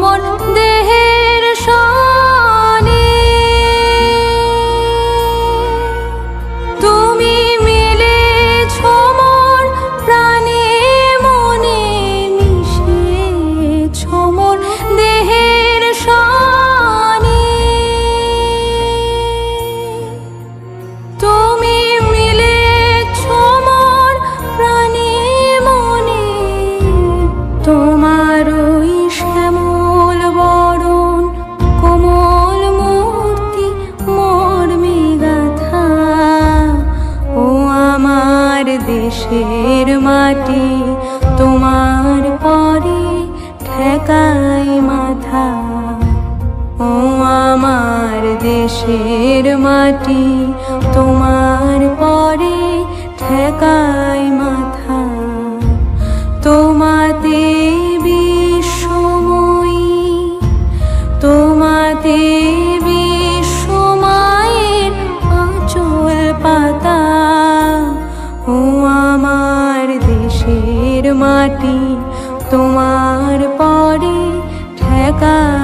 মোর দেহের সনে, তুমি মিলেছ মোর প্রাণে মনে, মিশেছ মোর দেহের সনে। তুমি মিলেছ মোর প্রাণে মনে, তোমার ওই শ্যামল বরণ কোমল মূর্তি মর্মে গাথা। ও আমার দেশের মাটি, তোমার পরে ঠেকাই মাথা। ও আমার দেশের মাটি, তোমার পরে ঠেকাই মাথা। তোমাতে বিশ্বময়ী, তোমাতে বিশ্বমায়ের আঁচল পাতা। ও আমার দেশের মাটি, তোমার পরে ঠেকাই